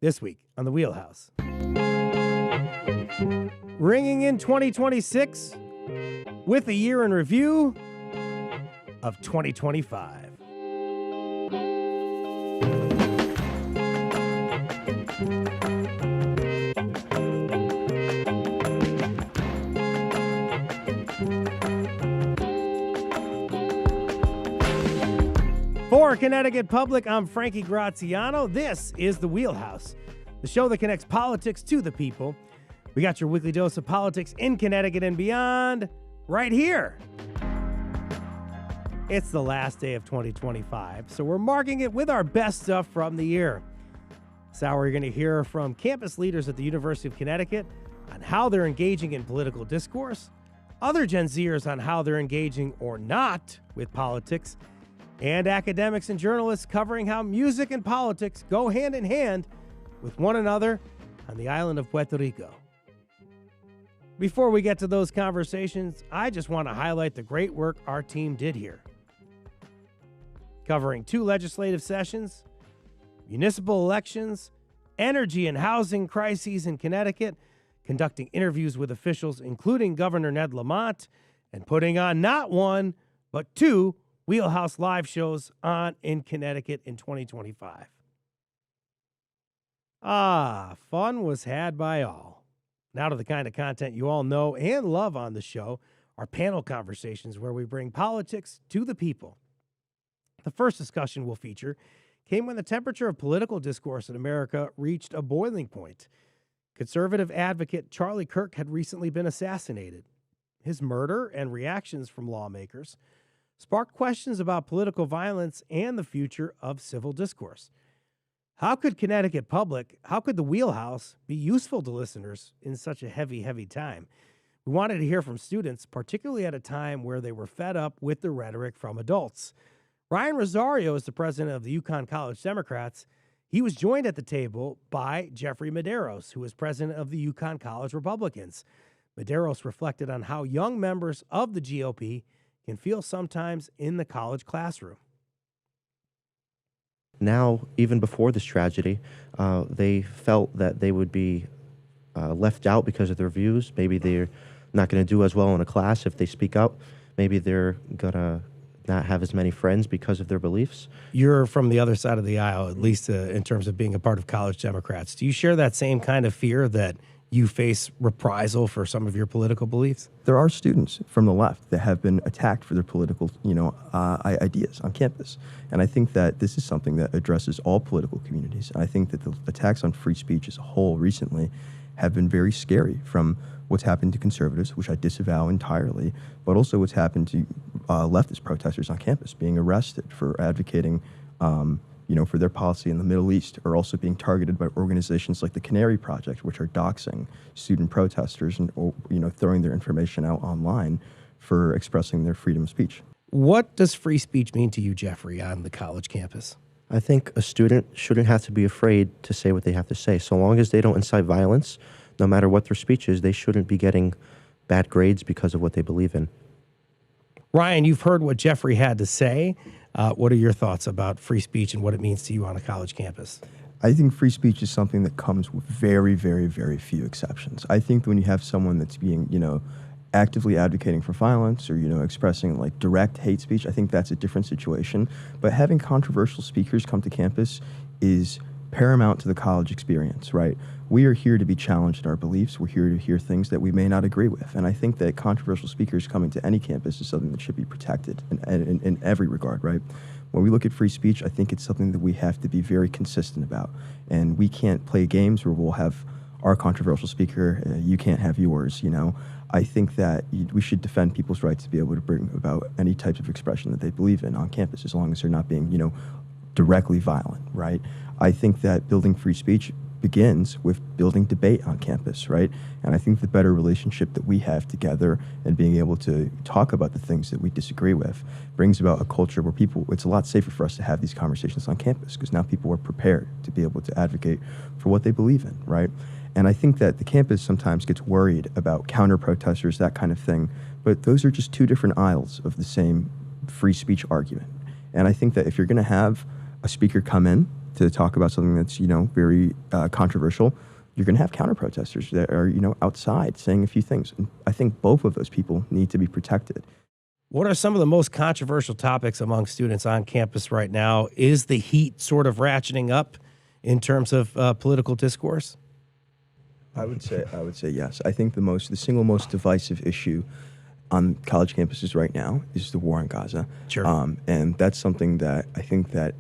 This week on The Wheelhouse. Ringing in 2026 with a year in review of 2025. For Connecticut Public, I'm Frankie Graziano. This is The Wheelhouse, the show that connects politics to the people. We got your weekly dose of politics in Connecticut and beyond right here. It's the last day of 2025, so we're marking it with our best stuff from the year. This hour, you're going to hear from campus leaders at the University of Connecticut on how they're engaging in political discourse, other Gen Zers on how they're engaging or not with politics, and academics and journalists covering how music and politics go hand in hand with one another on the island of Puerto Rico. Before we get to those conversations, I just want to highlight the great work our team did here. Covering 2 legislative sessions, municipal elections, energy and housing crises in Connecticut, conducting interviews with officials, including Governor Ned Lamont, and putting on not 1, but 2 Wheelhouse live shows on in Connecticut in 2025. Fun was had by all. Now to the kind of content you all know and love on the show, our panel conversations where we bring politics to the people. The first discussion we'll feature came when the temperature of political discourse in America reached a boiling point. Conservative advocate Charlie Kirk had recently been assassinated. His murder and reactions from lawmakers sparked questions about political violence and the future of civil discourse. How could Connecticut Public, how could the Wheelhouse be useful to listeners in such a heavy, heavy time? We wanted to hear from students, particularly at a time where they were fed up with the rhetoric from adults. Ryan Rosario is the president of the UConn College Democrats. He was joined at the table by Jeffrey Medeiros, who is president of the UConn College Republicans. Medeiros reflected on how young members of the GOP can feel sometimes in the college classroom. Now, even before this tragedy, they felt that they would be left out because of their views. Maybe they're not going to do as well in a class if they speak up. Maybe they're going to not have as many friends because of their beliefs. You're from the other side of the aisle, at least in terms of being a part of College Democrats. Do you share that same kind of fear that you face reprisal for some of your political beliefs? There are students from the left that have been attacked for their political, ideas on campus. And I think that this is something that addresses all political communities. And I think that the attacks on free speech as a whole recently have been very scary, from what's happened to conservatives, which I disavow entirely, but also what's happened to leftist protesters on campus being arrested for advocating for their policy in the Middle East, are also being targeted by organizations like the Canary Project, which are doxing student protesters and throwing their information out online for expressing their freedom of speech. What does free speech mean to you, Jeffrey, on the college campus? I think a student shouldn't have to be afraid to say what they have to say. So long as they don't incite violence, no matter what their speech is, they shouldn't be getting bad grades because of what they believe in. Ryan, you've heard what Jeffrey had to say. What are your thoughts about free speech and what it means to you on a college campus? I think free speech is something that comes with very, very, very few exceptions. I think when you have someone that's being, actively advocating for violence or, expressing like direct hate speech, I think that's a different situation. But having controversial speakers come to campus is paramount to the college experience, right? We are here to be challenged in our beliefs. We're here to hear things that we may not agree with. And I think that controversial speakers coming to any campus is something that should be protected in every regard, right? When we look at free speech, I think it's something that we have to be very consistent about. And we can't play games where we'll have our controversial speaker, you can't have yours, I think that we should defend people's rights to be able to bring about any types of expression that they believe in on campus, as long as they're not being, directly violent, right? I think that building free speech begins with building debate on campus, right? And I think the better relationship that we have together and being able to talk about the things that we disagree with brings about a culture where it's a lot safer for us to have these conversations on campus, because now people are prepared to be able to advocate for what they believe in, right? And I think that the campus sometimes gets worried about counter-protesters, that kind of thing, but those are just two different aisles of the same free speech argument. And I think that if you're going to have a speaker come in to talk about something that's, very controversial, you're going to have counter protesters that are, outside saying a few things. And I think both of those people need to be protected. What are some of the most controversial topics among students on campus right now? Is the heat sort of ratcheting up in terms of political discourse? I would say yes. I think the single most divisive issue on college campuses right now is the war in Gaza. Sure. And that's something that I think that,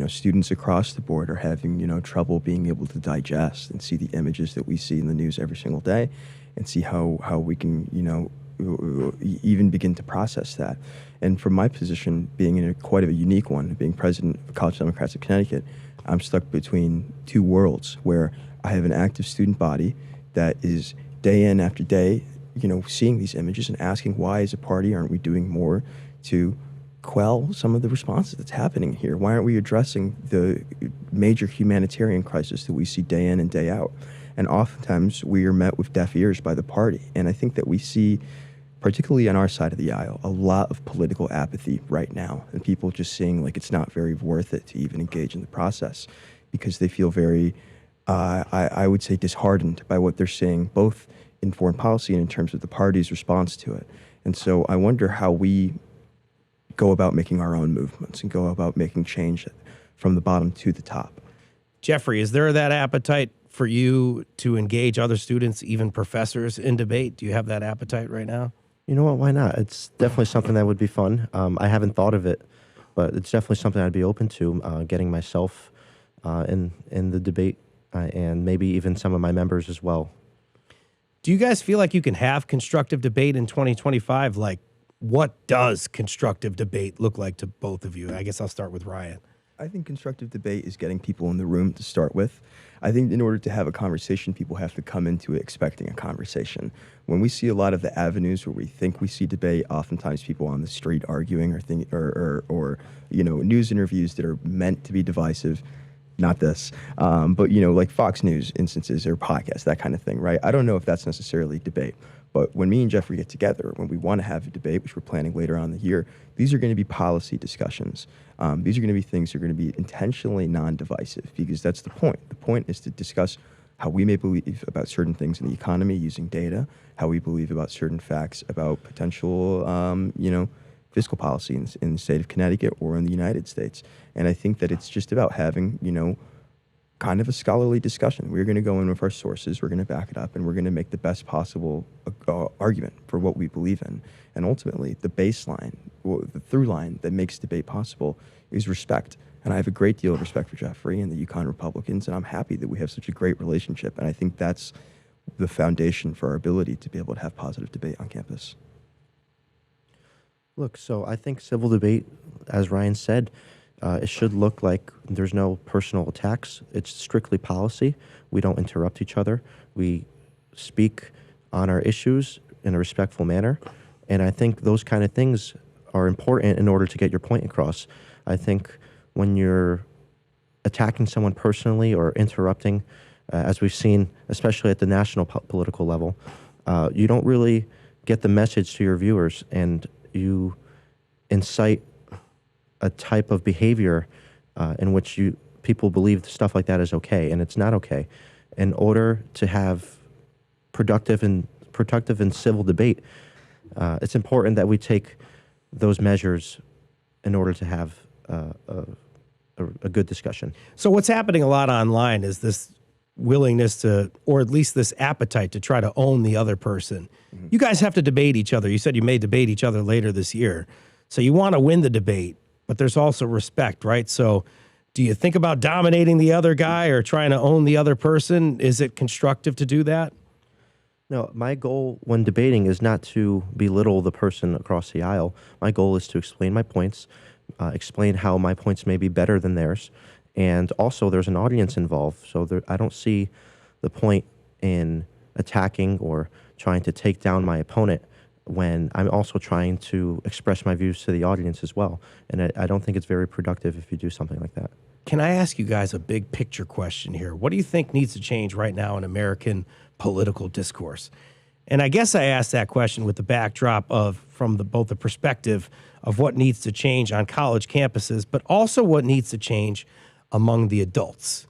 students across the board are having, trouble being able to digest and see the images that we see in the news every single day and see how we can, even begin to process that. And from my position, being in quite a unique one, being president of College Democrats of Connecticut, I'm stuck between two worlds where I have an active student body that is day in after day, seeing these images and asking why as a party aren't we doing more to quell some of the responses that's happening here? Why aren't we addressing the major humanitarian crisis that we see day in and day out? And oftentimes we are met with deaf ears by the party. And I think that we see, particularly on our side of the aisle, a lot of political apathy right now, and people just seeing like it's not very worth it to even engage in the process because they feel very, I would say, disheartened by what they're seeing, both in foreign policy and in terms of the party's response to it. And so I wonder how we go about making our own movements and go about making change from the bottom to the top. Jeffrey, is there that appetite for you to engage other students, even professors, in debate? Do you have that appetite right now? You know what? Why not? It's definitely something that would be fun. I haven't thought of it, but it's definitely something I'd be open to, getting myself in the debate and maybe even some of my members as well. Do you guys feel like you can have constructive debate in 2025? Like, what does constructive debate look like to both of you? I guess I'll start with Ryan. I think constructive debate is getting people in the room to start with. I think in order to have a conversation, people have to come into it expecting a conversation. When we see a lot of the avenues where we think we see debate, oftentimes people on the street arguing or news interviews that are meant to be divisive. Not this, but like Fox News instances or podcasts, that kind of thing, right? I don't know if that's necessarily debate, but when me and Jeffrey get together, when we want to have a debate, which we're planning later on in the year, these are going to be policy discussions. These are going to be things that are going to be intentionally non-divisive because that's the point. The point is to discuss how we may believe about certain things in the economy using data, how we believe about certain facts about potential, fiscal policy in the state of Connecticut or in the United States. And I think that it's just about having, kind of a scholarly discussion. We're going to go in with our sources, we're going to back it up, and we're going to make the best possible argument for what we believe in. And ultimately, the baseline, the through line that makes debate possible is respect. And I have a great deal of respect for Jeffrey and the UConn Republicans, and I'm happy that we have such a great relationship. And I think that's the foundation for our ability to be able to have positive debate on campus. Look, so I think civil debate, as Ryan said, it should look like there's no personal attacks. It's strictly policy. We don't interrupt each other. We speak on our issues in a respectful manner. And I think those kind of things are important in order to get your point across. I think when you're attacking someone personally or interrupting, as we've seen, especially at the national political level, you don't really get the message to your viewers, and you incite a type of behavior in which people believe stuff like that is okay, and it's not okay. In order to have productive and civil debate, it's important that we take those measures in order to have a good discussion. So what's happening a lot online is this willingness to, or at least this appetite to try to own the other person. Mm-hmm. You guys have to debate each other. You said you may debate each other later this year. So you want to win the debate, but there's also respect, right? So do you think about dominating the other guy or trying to own the other person? Is it constructive to do that? No, my goal when debating is not to belittle the person across the aisle. My goal is to explain my points, explain how my points may be better than theirs. And also there's an audience involved. So I don't see the point in attacking or trying to take down my opponent when I'm also trying to express my views to the audience as well. And I don't think it's very productive if you do something like that. Can I ask you guys a big picture question here? What do you think needs to change right now in American political discourse? And I guess I asked that question with the backdrop of from both the perspective of what needs to change on college campuses, but also what needs to change among the adults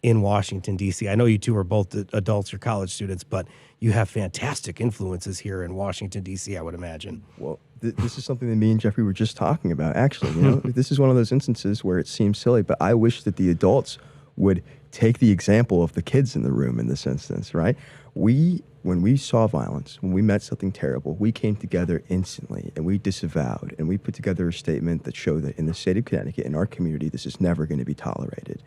in Washington, D.C.? I know you two are both adults, you're college students, but you have fantastic influences here in Washington, D.C., I would imagine. Well, this is something that me and Jeffrey were just talking about, actually. You know, this is one of those instances where it seems silly, but I wish that the adults would take the example of the kids in the room in this instance, right? When we saw violence, when we met something terrible, we came together instantly and we disavowed and we put together a statement that showed that in the state of Connecticut, in our community, this is never going to be tolerated.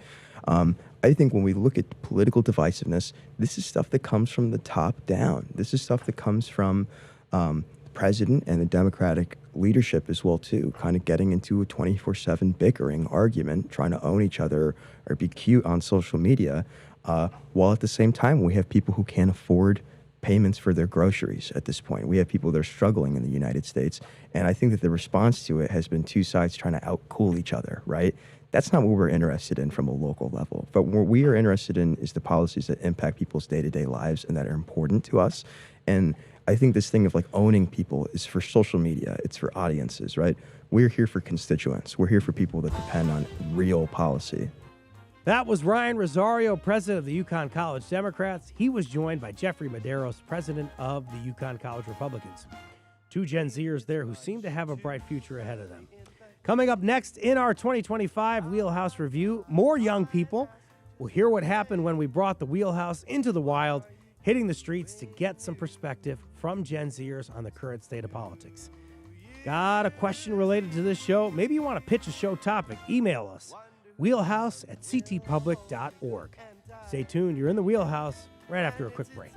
I think when we look at political divisiveness, this is stuff that comes from the top down. This is stuff that comes from the president and the Democratic leadership as well, too, kind of getting into a 24/7 bickering argument, trying to own each other or be cute on social media, while at the same time we have people who can't afford payments for their groceries at this point. We have people that are struggling in the United States. And I think that the response to it has been two sides trying to outcool each other, right? That's not what we're interested in from a local level. But what we are interested in is the policies that impact people's day-to-day lives and that are important to us. And I think this thing of like owning people is for social media. It's for audiences, right? We're here for constituents. We're here for people that depend on real policy. That was Ryan Rosario, president of the UConn College Democrats. He was joined by Jeffrey Medeiros, president of the UConn College Republicans. Two Gen Zers there who seem to have a bright future ahead of them. Coming up next in our 2025 Wheelhouse Review, more young people will hear what happened when we brought the Wheelhouse into the wild, hitting the streets to get some perspective from Gen Zers on the current state of politics. Got a question related to this show? Maybe you want to pitch a show topic. Email us, wheelhouse@ctpublic.org. Stay tuned. You're in the Wheelhouse right after a quick break.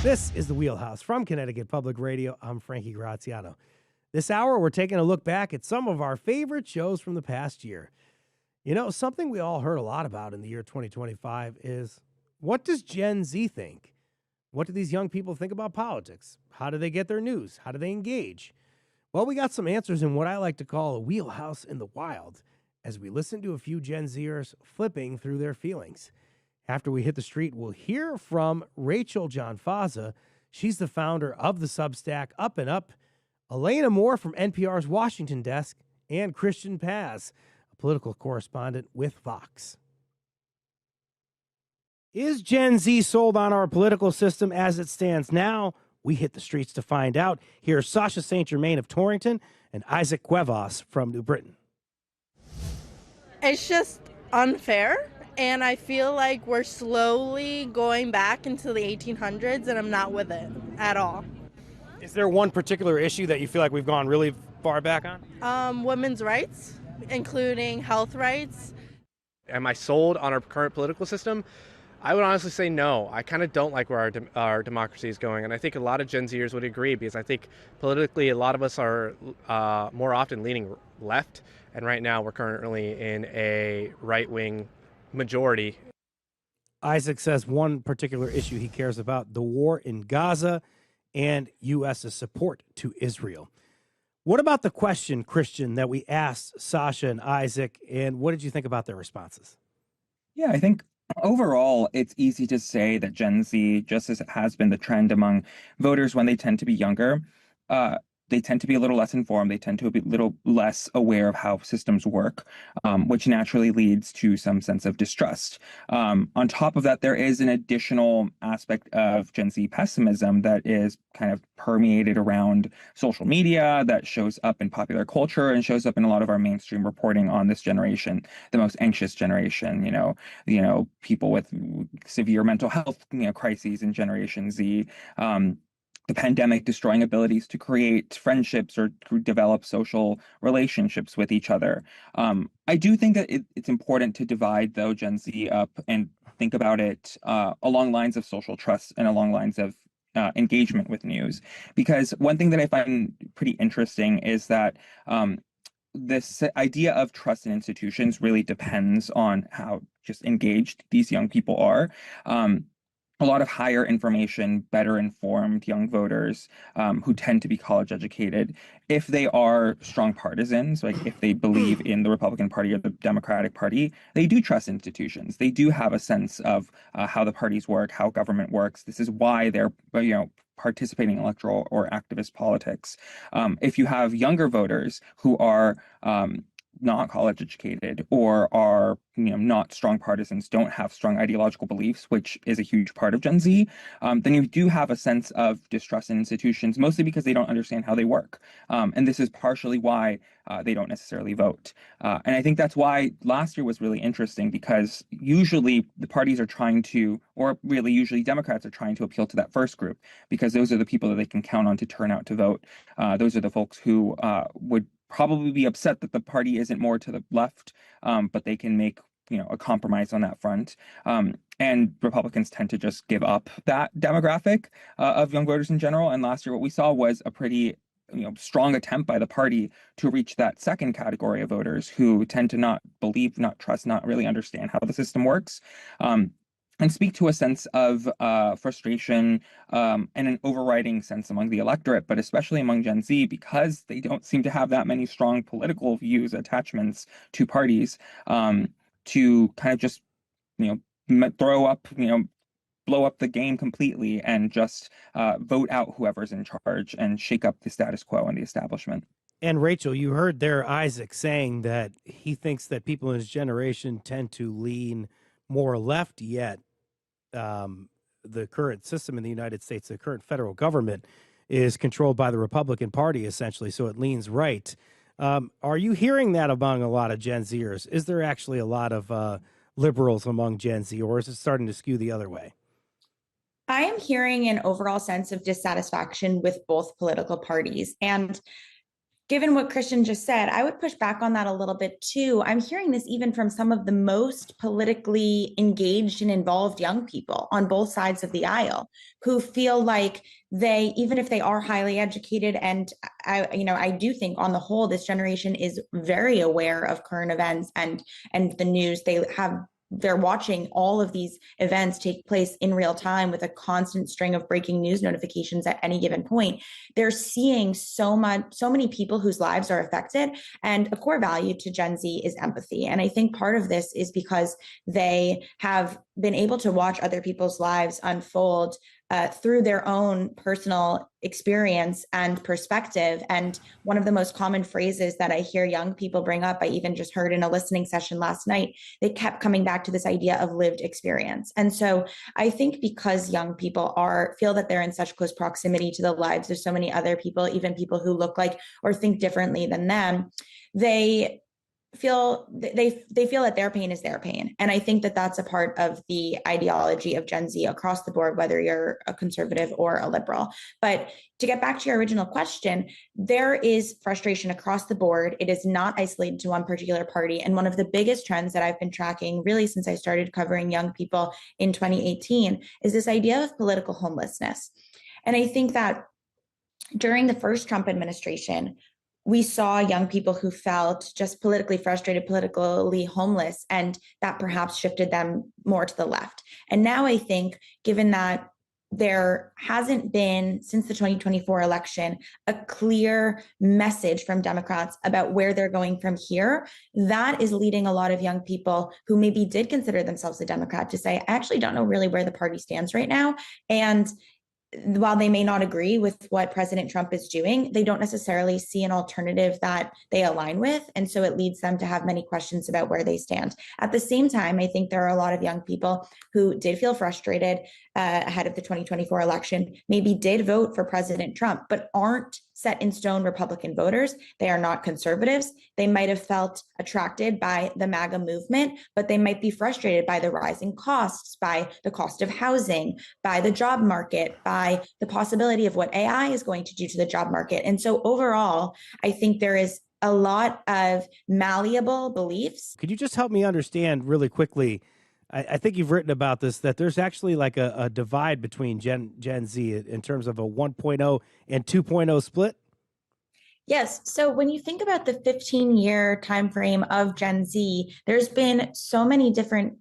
This is the Wheelhouse from Connecticut Public Radio. I'm Frankie Graziano. This hour, we're taking a look back at some of our favorite shows from the past year. You know, something we all heard a lot about in the year 2025 is, what does Gen Z think? What do these young people think about politics? How do they get their news? How do they engage? Well, we got some answers in what I like to call a wheelhouse in the wild as we listen to a few Gen Zers flipping through their feelings. After we hit the street, we'll hear from Rachel Janfaza. She's the founder of the Substack Up and Up, Elena Moore from NPR's Washington desk, and Christian Paz, a political correspondent with Vox. Is Gen Z sold on our political system as it stands now? We hit the streets to find out. Here's Sasha St. Germain of Torrington and Isaac Cuevas from New Britain. It's just unfair. And I feel like we're slowly going back into the 1800s, and I'm not with it at all. Is there one particular issue that you feel like we've gone really far back on? Women's rights, including health rights. Am I sold on our current political system? I would honestly say no. I kind of don't like where our democracy is going, and I think a lot of Gen Zers would agree, because I think politically a lot of us are more often leaning left, and right now we're currently in a right-wing majority. Isaac says one particular issue he cares about, the war in Gaza and U.S.'s support to Israel. What about the question, Christian, that we asked Sasha and Isaac, and what did you think about their responses? Yeah, I think overall, it's easy to say that Gen Z, just as it has been the trend among voters when they tend to be younger, they tend to be a little less informed. They tend to be a little less aware of how systems work, which naturally leads to some sense of distrust. On top of that, there is an additional aspect of Gen Z pessimism that is kind of permeated around social media, that shows up in popular culture and shows up in a lot of our mainstream reporting on this generation, the most anxious generation. People with severe mental health, crises in Generation Z. The pandemic destroying abilities to create friendships or to develop social relationships with each other. I do think that it's important to divide, though, Gen Z up and think about it along lines of social trust and along lines of engagement with news. Because one thing that I find pretty interesting is that this idea of trust in institutions really depends on how just engaged these young people are. A lot of higher information, better informed young voters who tend to be college educated, if they are strong partisans, like if they believe in the Republican Party or the Democratic Party, they do trust institutions. They do have a sense of how the parties work, how government works. This is why they're, participating in electoral or activist politics. If you have younger voters who are not college educated or are not strong partisans, don't have strong ideological beliefs, which is a huge part of Gen Z, then you do have a sense of distrust in institutions, mostly because they don't understand how they work. And this is partially why they don't necessarily vote. And I think that's why last year was really interesting, because usually the parties are trying to, or really usually Democrats are trying to appeal to that first group, because those are the people that they can count on to turn out to vote. Those are the folks who would probably be upset that the party isn't more to the left, but they can make a compromise on that front. And Republicans tend to just give up that demographic of young voters in general. And last year, what we saw was a pretty strong attempt by the party to reach that second category of voters who tend to not believe, not trust, not really understand how the system works. And speak to a sense of frustration and an overriding sense among the electorate, but especially among Gen Z, because they don't seem to have that many strong political views, attachments to parties, to kind of just, throw up, blow up the game completely and just vote out whoever's in charge and shake up the status quo and the establishment. And Rachel, you heard there Isaac saying that he thinks that people in his generation tend to lean more left, yet the current system in the United States, the current federal government, is controlled by the Republican Party, essentially, so it leans right. Are you hearing that among a lot of Gen Zers? Is there actually a lot of liberals among Gen Z, or is it starting to skew the other way? I am hearing an overall sense of dissatisfaction with both political parties. And given what Christian just said, I would push back on that a little bit too. I'm hearing this even from some of the most politically engaged and involved young people on both sides of the aisle, who feel like they, even if they are highly educated, and I do think on the whole, this generation is very aware of current events and the news. They're watching all of these events take place in real time with a constant string of breaking news notifications at any given point. They're seeing so many people whose lives are affected. And a core value to Gen Z is empathy. And I think part of this is because they have been able to watch other people's lives unfold through their own personal experience and perspective. And one of the most common phrases that I hear young people bring up, I even just heard in a listening session last night, they kept coming back to this idea of lived experience. And so I think because young people feel that they're in such close proximity to the lives of so many other people, even people who look like or think differently than them, they feel that their pain is their pain. And I think that that's a part of the ideology of Gen Z across the board, whether you're a conservative or a liberal. But to get back to your original question, there is frustration across the board. It is not isolated to one particular party. And one of the biggest trends that I've been tracking really since I started covering young people in 2018 is this idea of political homelessness. And I think that during the first Trump administration, we saw young people who felt just politically frustrated, politically homeless, and that perhaps shifted them more to the left. And now I think, given that there hasn't been, since the 2024 election, a clear message from Democrats about where they're going from here, that is leading a lot of young people who maybe did consider themselves a Democrat to say, I actually don't know really where the party stands right now. And while they may not agree with what President Trump is doing, they don't necessarily see an alternative that they align with. And so it leads them to have many questions about where they stand. At the same time, I think there are a lot of young people who did feel frustrated ahead of the 2024 election, maybe did vote for President Trump, but aren't set in stone Republican voters. They are not conservatives. They might have felt attracted by the MAGA movement, but they might be frustrated by the rising costs, by the cost of housing, by the job market, by the possibility of what AI is going to do to the job market. And so overall, I think there is a lot of malleable beliefs. Could you just help me understand really quickly? I think you've written about this, that there's actually like a divide between Gen Z in terms of a 1.0 and 2.0 split. Yes. So when you think about the 15-year timeframe of Gen Z, there's been so many different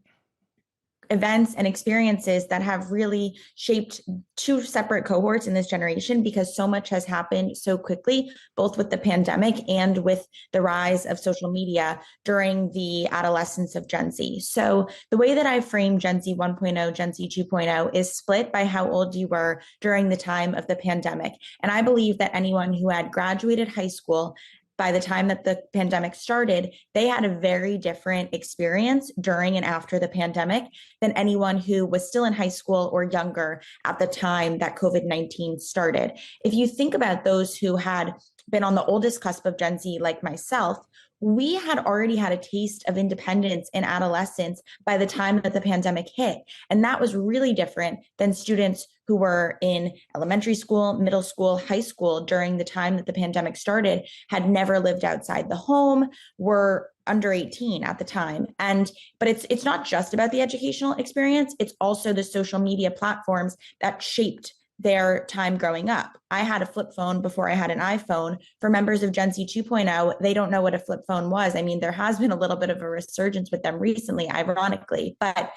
events and experiences that have really shaped two separate cohorts in this generation, because so much has happened so quickly, both with the pandemic and with the rise of social media during the adolescence of Gen Z. So the way that I frame Gen Z 1.0, Gen Z 2.0 is split by how old you were during the time of the pandemic. And I believe that anyone who had graduated high school by the time that the pandemic started, they had a very different experience during and after the pandemic than anyone who was still in high school or younger at the time that COVID-19 started. If you think about those who had been on the oldest cusp of Gen Z, like myself, we had already had a taste of independence in adolescence by the time that the pandemic hit. And that was really different than students who were in elementary school, middle school, high school during the time that the pandemic started, had never lived outside the home, were under 18 at the time. But it's not just about the educational experience, it's also the social media platforms that shaped their time growing up. I had a flip phone before I had an iPhone. For members of Gen Z 2.0, they don't know what a flip phone was. I mean, there has been a little bit of a resurgence with them recently, ironically, but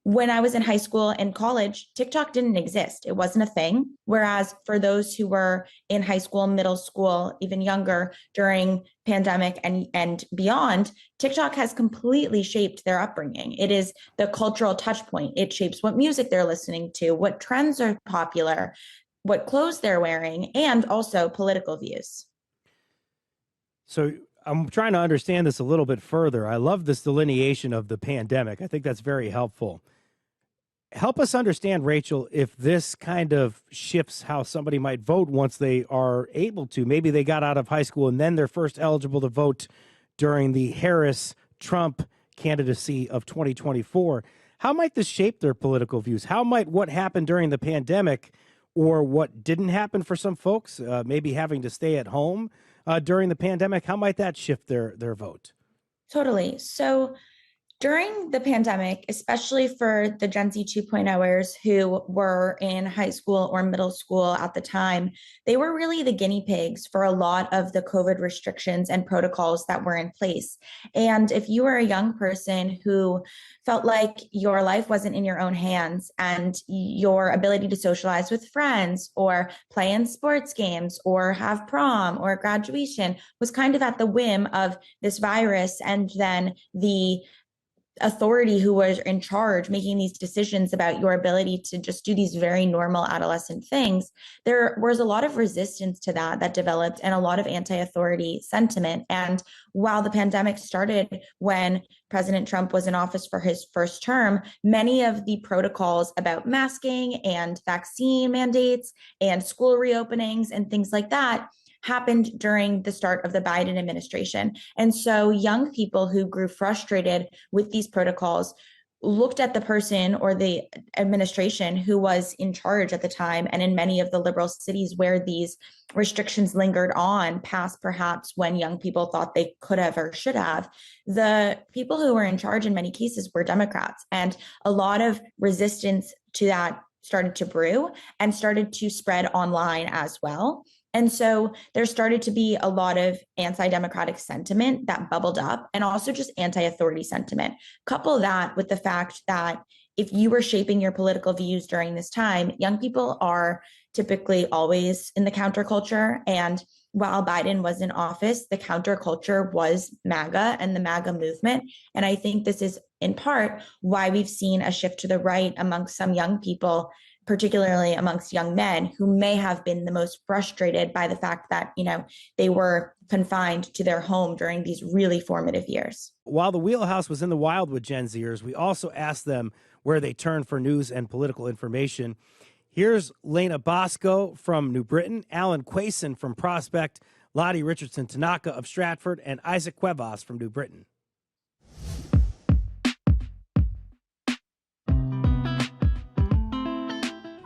when I was in high school and college, TikTok didn't exist. It wasn't a thing. Whereas for those who were in high school, middle school, even younger during pandemic and beyond, TikTok has completely shaped their upbringing. It is the cultural touch point. It shapes what music they're listening to, what trends are popular, what clothes they're wearing, and also political views. So I'm trying to understand this a little bit further. I love this delineation of the pandemic. I think that's very helpful. Help us understand, Rachel, if this kind of shifts how somebody might vote once they are able to. Maybe they got out of high school and then they're first eligible to vote during the Harris-Trump candidacy of 2024. How might this shape their political views? How might what happened during the pandemic, or what didn't happen for some folks, maybe having to stay at home during the pandemic, how might that shift their vote? Totally. So during the pandemic, especially for the Gen Z 2.0ers who were in high school or middle school at the time, they were really the guinea pigs for a lot of the COVID restrictions and protocols that were in place. And if you were a young person who felt like your life wasn't in your own hands and your ability to socialize with friends or play in sports games or have prom or graduation was kind of at the whim of this virus, and then the authority who was in charge making these decisions about your ability to just do these very normal adolescent things, there was a lot of resistance to that developed, and a lot of anti-authority sentiment. And while the pandemic started when President Trump was in office for his first term, many of the protocols about masking and vaccine mandates and school reopenings and things like that happened during the start of the Biden administration. And so young people who grew frustrated with these protocols looked at the person or the administration who was in charge at the time. And in many of the liberal cities where these restrictions lingered on past perhaps when young people thought they could have or should have, the people who were in charge in many cases were Democrats. And a lot of resistance to that started to brew and started to spread online as well. And so there started to be a lot of anti-democratic sentiment that bubbled up, and also just anti-authority sentiment. Couple that with the fact that if you were shaping your political views during this time, young people are typically always in the counterculture. And while Biden was in office, the counterculture was MAGA and the MAGA movement. And I think this is in part why we've seen a shift to the right amongst some young people, particularly amongst young men who may have been the most frustrated by the fact that, they were confined to their home during these really formative years. While the wheelhouse was in the wild with Gen Zers, we also asked them where they turn for news and political information. Here's Lena Bosco from New Britain, Alan Quayson from Prospect, Lottie Richardson Tanaka of Stratford, and Isaac Cuevas from New Britain.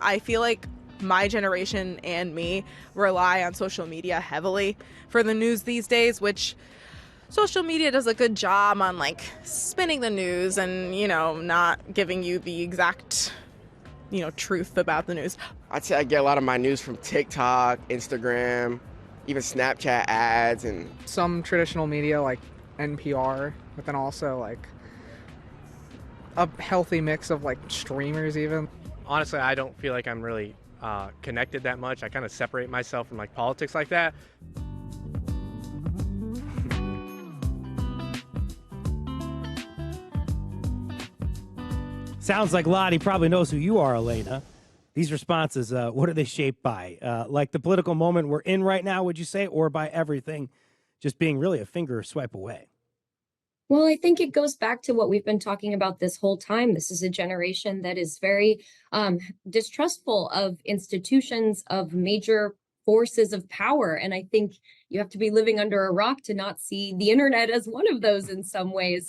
I feel like my generation and me rely on social media heavily for the news these days, which social media does a good job on spinning the news and, not giving you the exact, truth about the news. I'd say I get a lot of my news from TikTok, Instagram, even Snapchat ads, and some traditional media like NPR, but then also a healthy mix of streamers even. Honestly, I don't feel like I'm really connected that much. I kind of separate myself from politics like that. Sounds like Lottie probably knows who you are, Elena. These responses, what are they shaped by? Like the political moment we're in right now, would you say, or by everything just being really a finger swipe away? Well, I think it goes back to what we've been talking about this whole time. This is a generation that is very distrustful of institutions, of major forces of power. And I think you have to be living under a rock to not see the internet as one of those in some ways.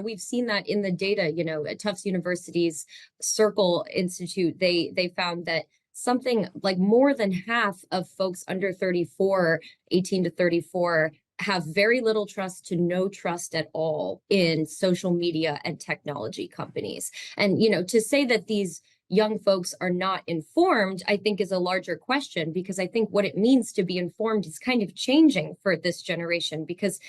We've seen that in the data, at Tufts University's Circle Institute, they found that something like more than half of folks under 34, 18 to 34, have very little trust to no trust at all in social media and technology companies. And, to say that these young folks are not informed, I think is a larger question, because I think what it means to be informed is kind of changing for this generation, because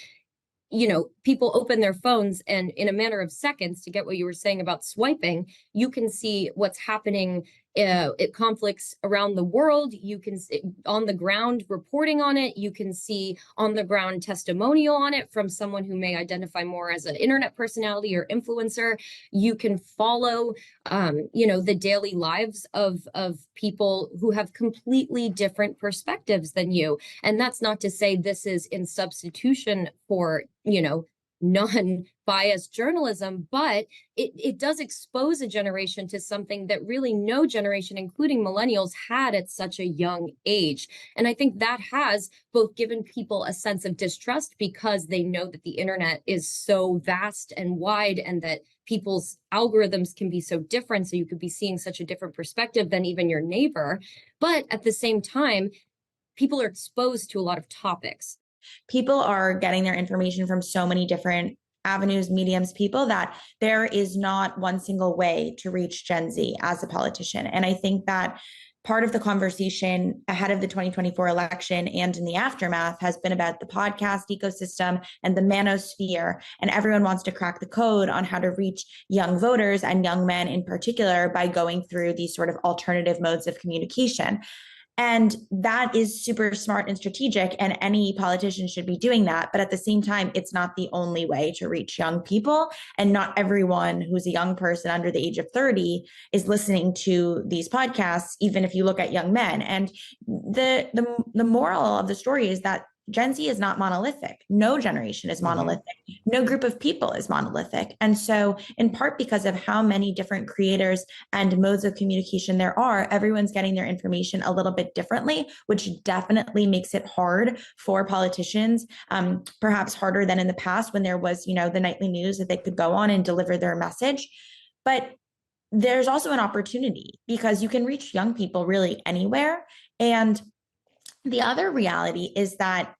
people open their phones and in a matter of seconds, to get what you were saying about swiping, you can see what's happening at conflicts around the world. You can see on the ground reporting on it. You can see on the ground testimonial on it from someone who may identify more as an internet personality or influencer. You can follow, the daily lives of people who have completely different perspectives than you. And that's not to say this is in substitution for, non-biased journalism, but it does expose a generation to something that really no generation, including millennials, had at such a young age. And I think that has both given people a sense of distrust because they know that the internet is so vast and wide, and that people's algorithms can be so different. So you could be seeing such a different perspective than even your neighbor. But at the same time, people are exposed to a lot of topics. People are getting their information from so many different avenues, mediums, people, that there is not one single way to reach Gen Z as a politician. And I think that part of the conversation ahead of the 2024 election and in the aftermath has been about the podcast ecosystem and the manosphere. And everyone wants to crack the code on how to reach young voters and young men in particular by going through these sort of alternative modes of communication. And that is super smart and strategic, and any politician should be doing that. But at the same time, it's not the only way to reach young people. And not everyone who's a young person under the age of 30 is listening to these podcasts, even if you look at young men. And the moral of the story is that Gen Z is not monolithic. No generation is monolithic. No group of people is monolithic. And so in part because of how many different creators and modes of communication there are, everyone's getting their information a little bit differently, which definitely makes it hard for politicians, perhaps harder than in the past when there was, the nightly news that they could go on and deliver their message. But there's also an opportunity because you can reach young people really anywhere. And the other reality is that,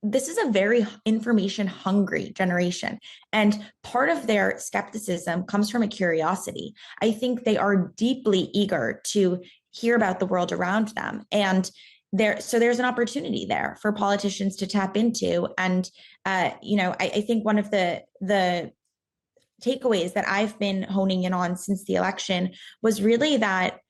this is a very information hungry generation. And part of their skepticism comes from a curiosity. I think they are deeply eager to hear about the world around them. And there's an opportunity there for politicians to tap into. And I think one of the takeaways that I've been honing in on since the election was really that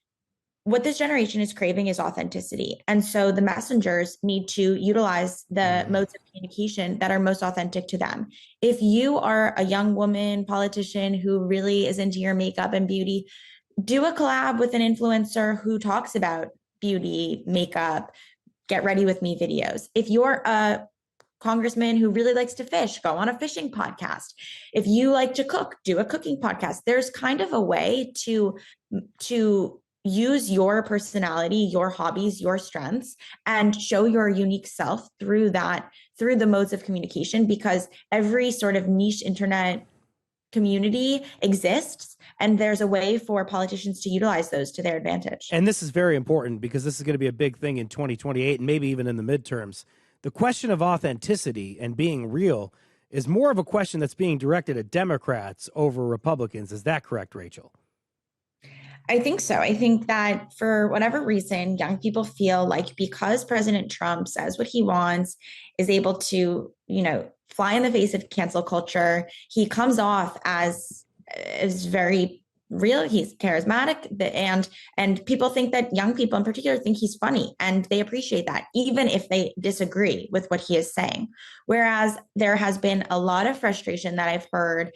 what this generation is craving is authenticity. And so the messengers need to utilize the modes of communication that are most authentic to them. If you are a young woman politician who really is into your makeup and beauty, do a collab with an influencer who talks about beauty, makeup, get ready with me videos. If you're a congressman who really likes to fish, go on a fishing podcast. If you like to cook, do a cooking podcast. There's kind of a way to use your personality, your hobbies, your strengths, and show your unique self through the modes of communication, because every sort of niche internet community exists, and there's a way for politicians to utilize those to their advantage. And this is very important because this is going to be a big thing in 2028 and maybe even in the midterms. The question of authenticity and being real is more of a question that's being directed at Democrats over Republicans. Is that correct, Rachel? I think so. I think that for whatever reason, young people feel like because President Trump says what he wants, is able to, fly in the face of cancel culture, he comes off as very real. He's charismatic, and people think that young people in particular think he's funny, and they appreciate that, even if they disagree with what he is saying. Whereas there has been a lot of frustration that I've heard,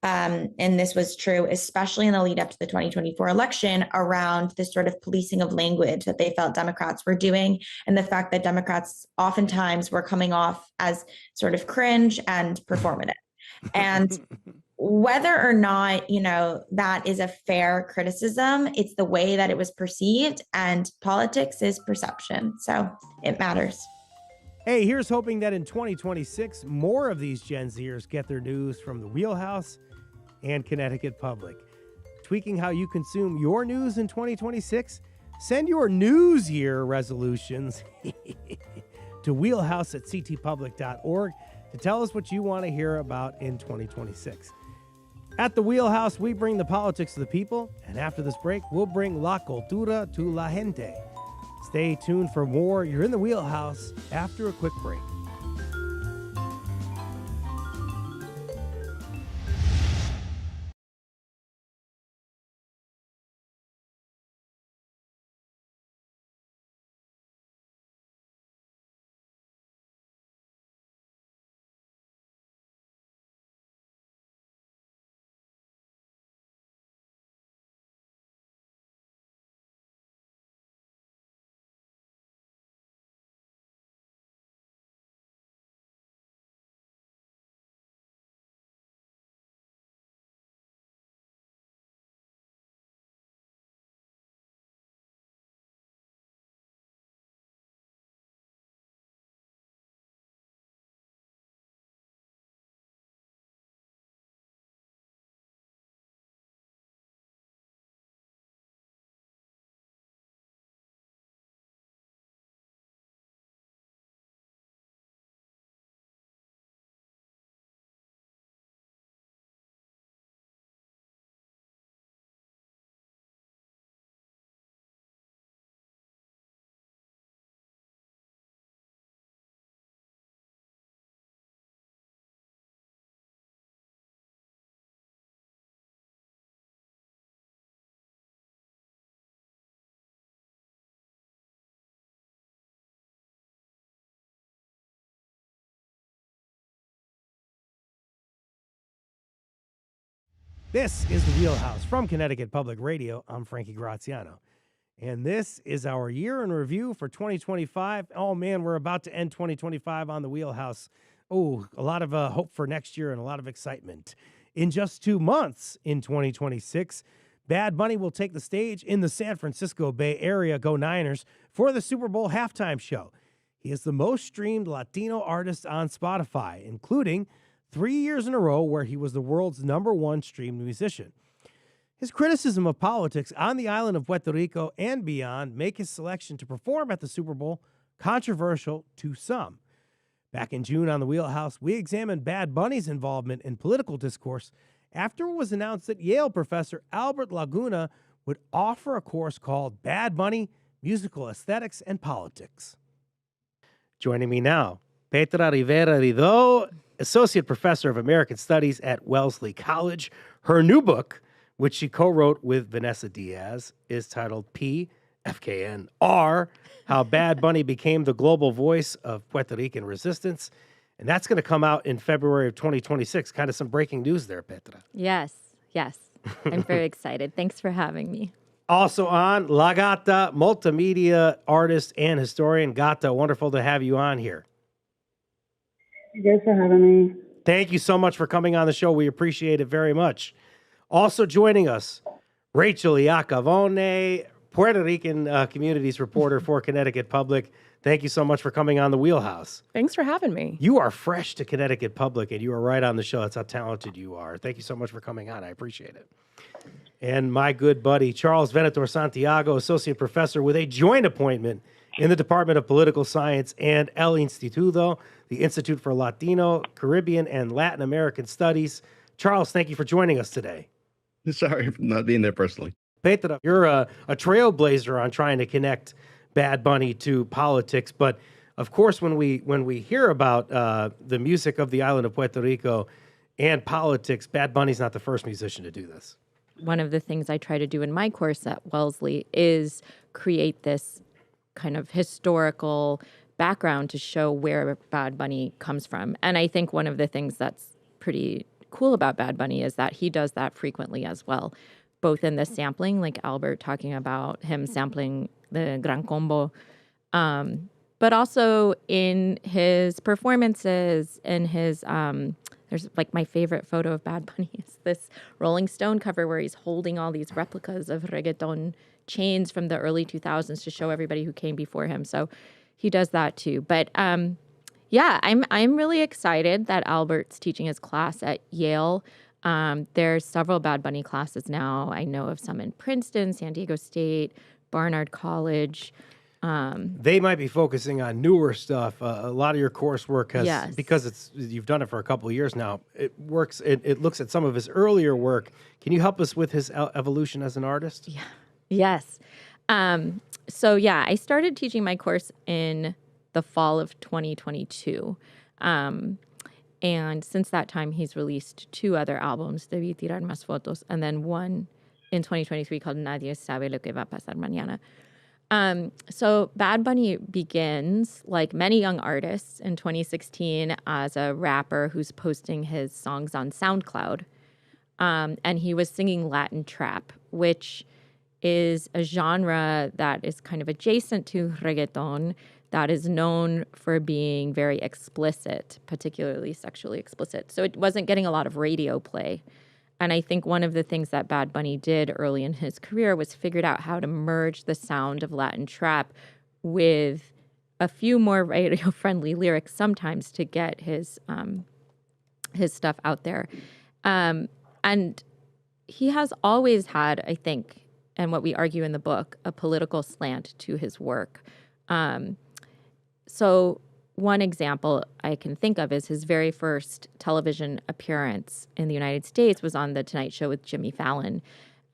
and this was true, especially in the lead up to the 2024 election, around this sort of policing of language that they felt Democrats were doing, and the fact that Democrats oftentimes were coming off as sort of cringe and performative. And whether or not, that is a fair criticism, it's the way that it was perceived, and politics is perception. So it matters. Hey, here's hoping that in 2026, more of these Gen Zers get their news from the Wheelhouse and Connecticut Public. Tweaking how you consume your news in 2026? Send your news year resolutions to wheelhouse@ctpublic.org to tell us what you want to hear about in 2026. At the Wheelhouse, we bring the politics to the people, and after this break, we'll bring la cultura to la gente. Stay tuned for more. You're in the Wheelhouse after a quick break. This is the Wheelhouse from Connecticut Public Radio. I'm Frankie Graziano. And this is our year in review for 2025. Oh, man, we're about to end 2025 on the Wheelhouse. Oh, a lot of hope for next year and a lot of excitement. In just 2 months in 2026, Bad Bunny will take the stage in the San Francisco Bay Area, Go Niners, for the Super Bowl halftime show. He is the most streamed Latino artist on Spotify, including 3 years in a row where he was the world's #1 streamed musician. His criticism of politics on the island of Puerto Rico and beyond make his selection to perform at the Super Bowl controversial to some. Back in June on the Wheelhouse, we examined Bad Bunny's involvement in political discourse after it was announced that Yale professor Albert Laguna would offer a course called Bad Bunny, musical aesthetics, and politics. Joining me now, Petra Rivera Rido, Associate Professor of American Studies at Wellesley College. Her new book, which she co-wrote with Vanessa Diaz, is titled PFKNR, How Bad Bunny Became the Global Voice of Puerto Rican Resistance. And that's going to come out in February of 2026. Kind of some breaking news there, Petra. Yes. I'm very excited. Thanks for having me. Also on, La Gata, multimedia artist and historian. Gata, wonderful to have you on here. Thanks for having me. Thank you so much for coming on the show. We appreciate it very much. Also joining us, Rachel Iacavone, Puerto Rican communities reporter for Connecticut Public. Thank you so much for coming on the Wheelhouse. Thanks for having me. You are fresh to Connecticut Public, and you are right on the show. That's how talented you are. Thank you so much for coming on. I appreciate it. And my good buddy, Charles Venator Santiago, Associate Professor with a joint appointment in the Department of Political Science and El Instituto, the Institute for Latino, Caribbean, and Latin American Studies. Charles, thank you for joining us today. Sorry for not being there personally. Petra, you're a trailblazer on trying to connect Bad Bunny to politics, but of course, when we hear about the music of the island of Puerto Rico and politics, Bad Bunny's not the first musician to do this. One of the things I try to do in my course at Wellesley is create this kind of historical background to show where Bad Bunny comes from. And I think one of the things that's pretty cool about Bad Bunny is that he does that frequently as well, both in the sampling, like Albert talking about him sampling the Gran Combo, but also in his performances, in his, there's like my favorite photo of Bad Bunny is this Rolling Stone cover where he's holding all these replicas of reggaeton chains from the early 2000s to show everybody who came before him. So he does that too. But yeah, I'm really excited that Albert's teaching his class at Yale. There's several Bad Bunny classes now. I know of some in Princeton, San Diego State, Barnard College. They might be focusing on newer stuff. A lot of your coursework has, because you've done it for a couple of years now, it works. It looks at some of his earlier work. Can you help us with his evolution as an artist? Yeah. Yes. So yeah, I started teaching my course in the fall of 2022. And since that time, he's released 2 other albums, Debí Tirar Más Fotos, and then one in 2023 called Nadie Sabe Lo Que Va a Pasar Mañana. So Bad Bunny begins, like many young artists, in 2016 as a rapper who's posting his songs on SoundCloud. And he was singing Latin trap, which is a genre that is kind of adjacent to reggaeton, that is known for being very explicit, particularly sexually explicit. So it wasn't getting a lot of radio play. And I think one of the things that Bad Bunny did early in his career was figured out how to merge the sound of Latin trap with a few more radio-friendly lyrics sometimes to get his stuff out there. And he has always had, I think, and what we argue in the book, a political slant to his work. So one example I can think of is his very first television appearance in the United States was on The Tonight Show with Jimmy Fallon.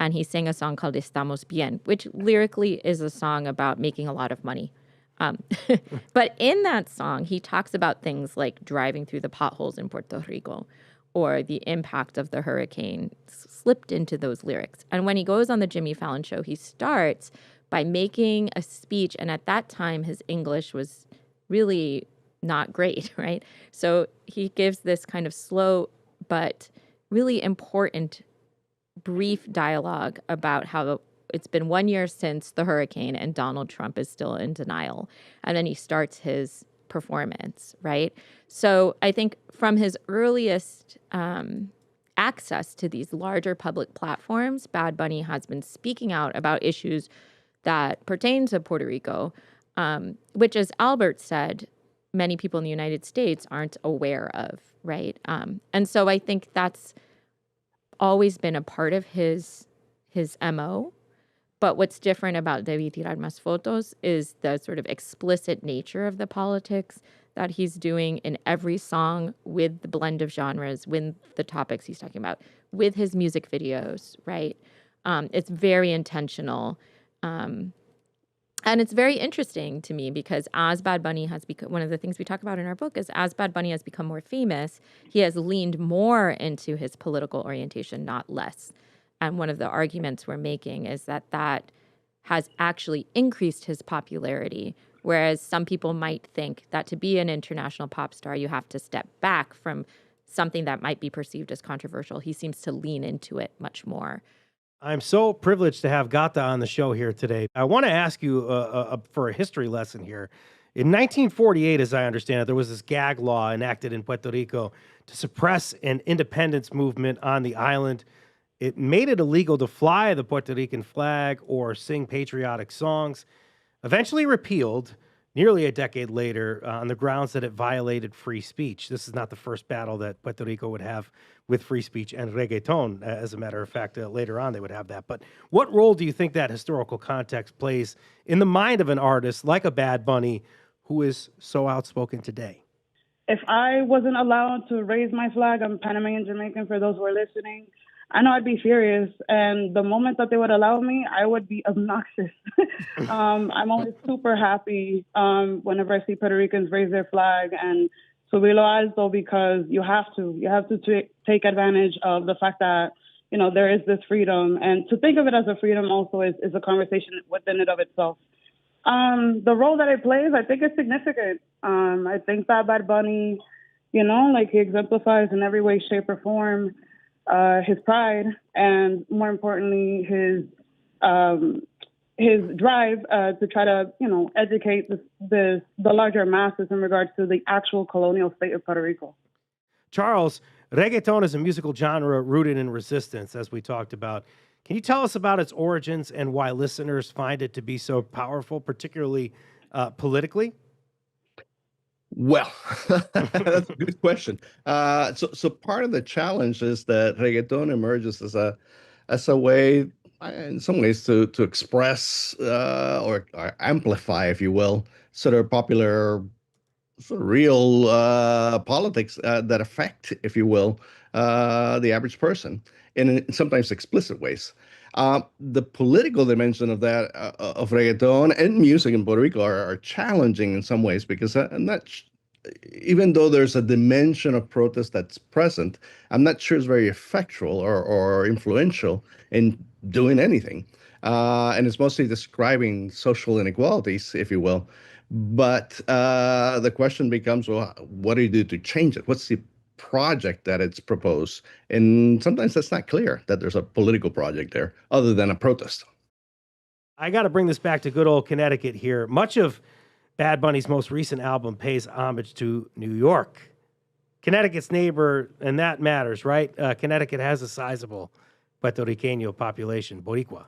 And he sang a song called Estamos Bien, which lyrically is a song about making a lot of money. But in that song, he talks about things like driving through the potholes in Puerto Rico or the impact of the hurricane slipped into those lyrics. And when he goes on the Jimmy Fallon show, he starts by making a speech. And at that time, his English was really not great, right? So he gives this kind of slow but really important brief dialogue about how it's been 1 year since the hurricane and Donald Trump is still in denial. And then he starts his performance, right? So I think from his earliest access to these larger public platforms, Bad Bunny has been speaking out about issues that pertain to Puerto Rico, which, as Albert said, many people in the United States aren't aware of, right? And so I think that's always been a part of his MO. But what's different about Debí Tirar Más Fotos is the sort of explicit nature of the politics that he's doing in every song with the blend of genres, with the topics he's talking about, with his music videos, right? It's very intentional. And it's very interesting to me because as Bad Bunny has become, one of the things we talk about in our book is as Bad Bunny has become more famous, he has leaned more into his political orientation, not less. And one of the arguments we're making is that that has actually increased his popularity, whereas some people might think that to be an international pop star, you have to step back from something that might be perceived as controversial. He seems to lean into it much more. I'm so privileged to have Gata on the show here today. I want to ask you for a history lesson here. In 1948, as I understand it, there was this gag law enacted in Puerto Rico to suppress an independence movement on the island. It made it illegal to fly the Puerto Rican flag or sing patriotic songs. Eventually repealed nearly a decade later on the grounds that it violated free speech. This is not the first battle that Puerto Rico would have with free speech and reggaeton. As a matter of fact, later on they would have that. But what role do you think that historical context plays in the mind of an artist like a Bad Bunny who is so outspoken today? If I wasn't allowed to raise my flag, I'm Panamanian Jamaican for those who are listening, I know I'd be furious. And the moment that they would allow me, I would be obnoxious. I'm always super happy whenever I see Puerto Ricans raise their flag and subirlo alto, because you have to take advantage of the fact that, you know, there is this freedom. And to think of it as a freedom also is a conversation within it of itself. The role that it plays, I think, is significant. I think that Bad Bunny, you know, like he exemplifies in every way, shape, or form his pride, and more importantly, his drive to try to, you know, educate the larger masses in regards to the actual colonial state of Puerto Rico. Charles, reggaeton is a musical genre rooted in resistance, as we talked about. Can you tell us about its origins and why listeners find it to be so powerful, particularly politically? Well, that's a good question. So part of the challenge is that reggaeton emerges as a way, in some ways, to express or amplify, if you will, sort of popular, sort of real politics that affect, if you will, the average person in sometimes explicit ways. The political dimension of that, of reggaeton and music in Puerto Rico are challenging in some ways, because even though there's a dimension of protest that's present, I'm not sure it's very effectual or influential in doing anything. And it's mostly describing social inequalities, if you will. But the question becomes, well, what do you do to change it? What's the project that it's proposed? And sometimes that's not clear that there's a political project there other than a protest. I got to bring this back to good old Connecticut here. Much of Bad Bunny's most recent album pays homage to New York, Connecticut's neighbor, and that matters, right? Connecticut has a sizable Puerto Riqueño population, Boricua.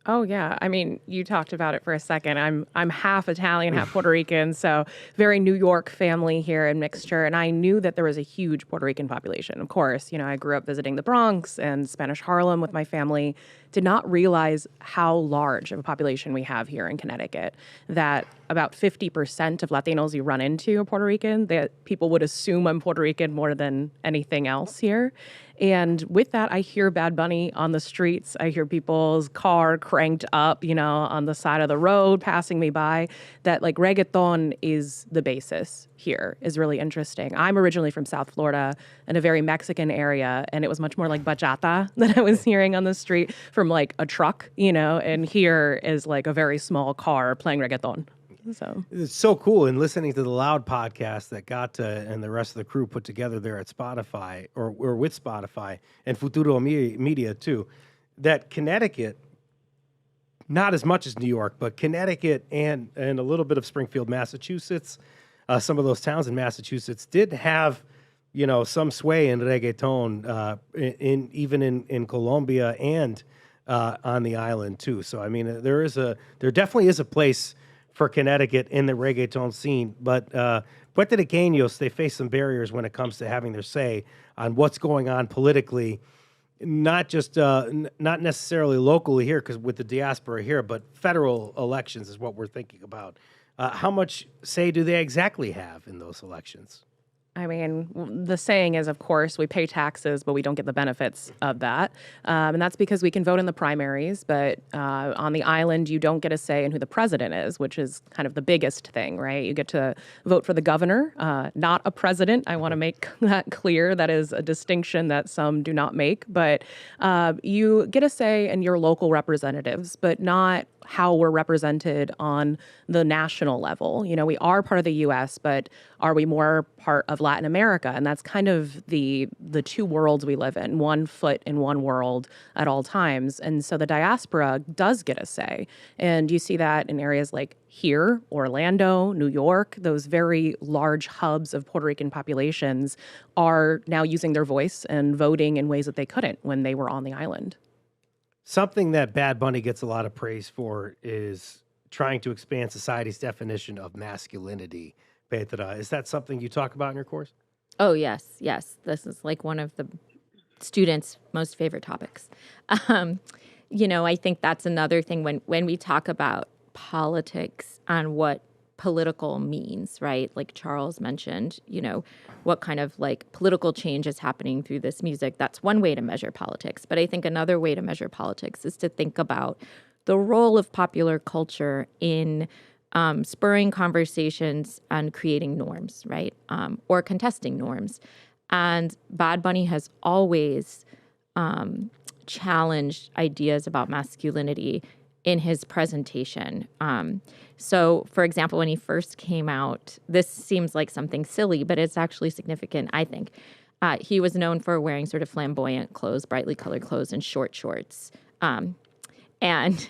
Oh yeah, I mean, you talked about it for a second. I'm half Italian, half Puerto Rican, so very New York family here and mixture. And I knew that there was a huge Puerto Rican population. Of course, you know, I grew up visiting the Bronx and Spanish Harlem with my family. Did not realize how large of a population we have here in Connecticut. That about 50% of Latinos you run into are Puerto Rican. That people would assume I'm Puerto Rican more than anything else here. And with that, I hear Bad Bunny on the streets. I hear people's car cranked up, you know, on the side of the road, passing me by. That like reggaeton is the basis here is really interesting. I'm originally from South Florida in a very Mexican area, and it was much more like bachata that I was hearing on the street from like a truck, you know, and here is like a very small car playing reggaeton. So it's so cool. And listening to the Loud podcast that Gata and the rest of the crew put together there at Spotify or with Spotify and Futuro Media too, that Connecticut, not as much as New York, but Connecticut and a little bit of Springfield, Massachusetts, some of those towns in Massachusetts did have, you know, some sway in reggaeton even in Colombia and on the island too. So I mean, there definitely is a place for Connecticut in the reggaeton scene, but Puerto Riqueños, they face some barriers when it comes to having their say on what's going on politically, not just not necessarily locally here, because with the diaspora here, but federal elections is what we're thinking about. How much say do they exactly have in those elections? I mean, the saying is, of course, we pay taxes, but we don't get the benefits of that. And that's because we can vote in the primaries, but on the island, you don't get a say in who the president is, which is kind of the biggest thing, right? You get to vote for the governor, not a president. I want to make that clear. That is a distinction that some do not make. But you get a say in your local representatives, but not how we're represented on the national level. You know, we are part of the US, but are we more part of Latin America? And that's kind of the two worlds we live in, one foot in one world at all times. And so the diaspora does get a say. And you see that in areas like here, Orlando, New York, those very large hubs of Puerto Rican populations are now using their voice and voting in ways that they couldn't when they were on the island. Something that Bad Bunny gets a lot of praise for is trying to expand society's definition of masculinity. Petra, is that something you talk about in your course? Oh, yes, yes. This is like one of the students' most favorite topics. You know, I think that's another thing when we talk about politics and what political means, right? Like Charles mentioned, you know, what kind of like political change is happening through this music. That's one way to measure politics. But I think another way to measure politics is to think about the role of popular culture in spurring conversations and creating norms, right? Or contesting norms. And Bad Bunny has always challenged ideas about masculinity in his presentation. So, for example, when he first came out, this seems like something silly, but it's actually significant, I think. He was known for wearing sort of flamboyant clothes, brightly colored clothes, and short shorts. And,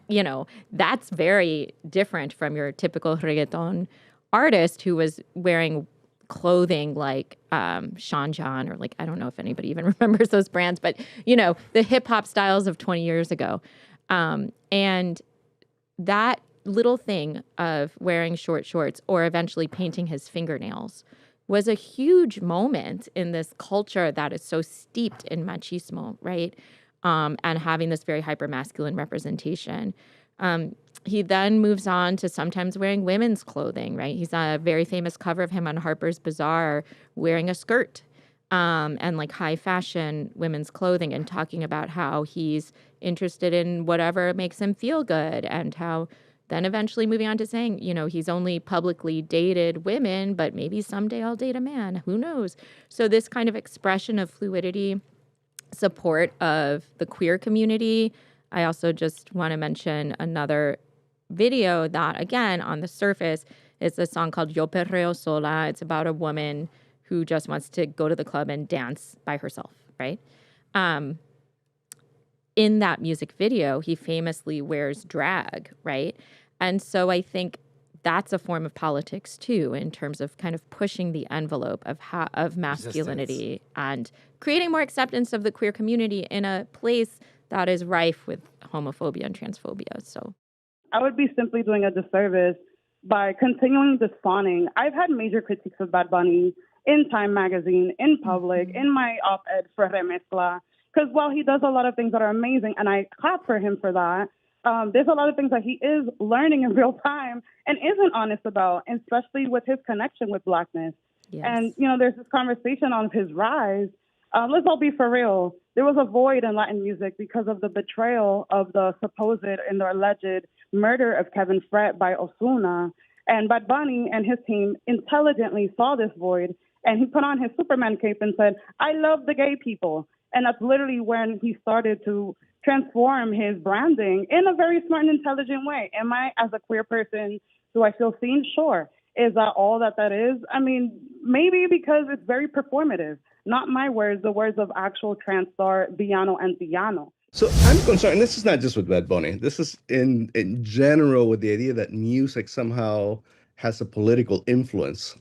you know, that's very different from your typical reggaeton artist who was wearing clothing like Sean John, or like, I don't know if anybody even remembers those brands, but, you know, the hip hop styles of 20 years ago. And that little thing of wearing short shorts or eventually painting his fingernails was a huge moment in this culture that is so steeped in machismo, right? And having this very hyper-masculine representation. He then moves on to sometimes wearing women's clothing, right? He's on a very famous cover of him on Harper's Bazaar wearing a skirt and like high fashion women's clothing, and talking about how he's interested in whatever makes him feel good, and how then eventually moving on to saying, you know, he's only publicly dated women, but maybe someday I'll date a man. Who knows? So this kind of expression of fluidity, support of the queer community. I also just want to mention another video that, again, on the surface, is a song called Yo Perreo Sola. It's about a woman who just wants to go to the club and dance by herself, right? In that music video, he famously wears drag, right? And so I think that's a form of politics too, in terms of kind of pushing the envelope of masculinity and creating more acceptance of the queer community in a place that is rife with homophobia and transphobia. So I would be simply doing a disservice by continuing this fawning. I've had major critiques of Bad Bunny in Time Magazine, in public, in my op-ed for Remezcla, because while he does a lot of things that are amazing, and I clap for him for that, there's a lot of things that he is learning in real time and isn't honest about, especially with his connection with Blackness. Yes. And, you know, there's this conversation on his rise. Let's all be for real. There was a void in Latin music because of the betrayal of the supposed and the alleged murder of Kevin Fret by Ozuna. And Bad Bunny and his team intelligently saw this void, and he put on his Superman cape and said, I love the gay people. And that's literally when he started to transform his branding in a very smart and intelligent way. Am I, as a queer person, do I feel seen? Sure. Is that all that is? I mean, maybe because it's very performative. Not my words, the words of actual trans star Villano Antillano. So I'm concerned, this is not just with Bad Bunny. This is in general with the idea that music somehow has a political influence.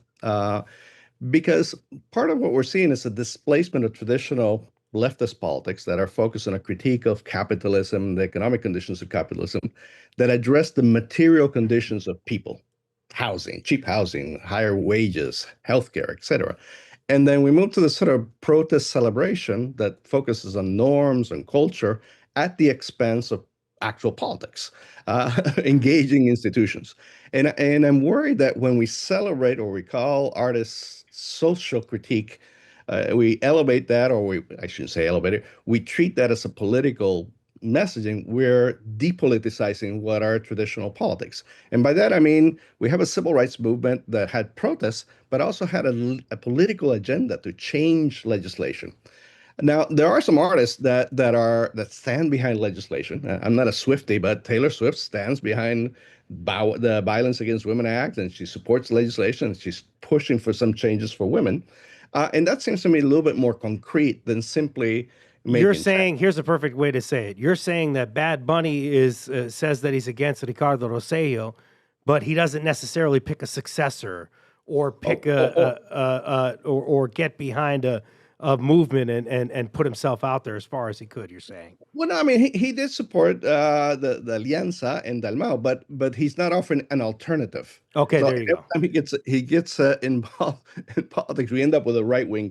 Because part of what we're seeing is a displacement of traditional leftist politics that are focused on a critique of capitalism, the economic conditions of capitalism, that address the material conditions of people, housing, cheap housing, higher wages, healthcare, etc. And then we move to this sort of protest celebration that focuses on norms and culture at the expense of actual politics, engaging institutions. And I'm worried that when we celebrate or we call artists social critique, we elevate that, or I shouldn't say elevate it, we treat that as a political messaging. We're depoliticizing what are traditional politics. And by that, I mean, we have a civil rights movement that had protests, but also had a political agenda to change legislation. Now, there are some artists that stand behind legislation. I'm not a Swiftie, but Taylor Swift stands behind the Violence Against Women Act, and she supports legislation, and she's pushing for some changes for women. And that seems to me a little bit more concrete than simply You're saying, here's a perfect way to say it. You're saying that Bad Bunny is says that he's against Ricardo Rosselló, but he doesn't necessarily pick a successor or pick or get behind a movement and put himself out there as far as he could. You're saying. Well, no, I mean, he did support the Alianza and Dalmau, but he's not offering an alternative. Okay, So there you go. every time he gets involved in politics, we end up with a right wing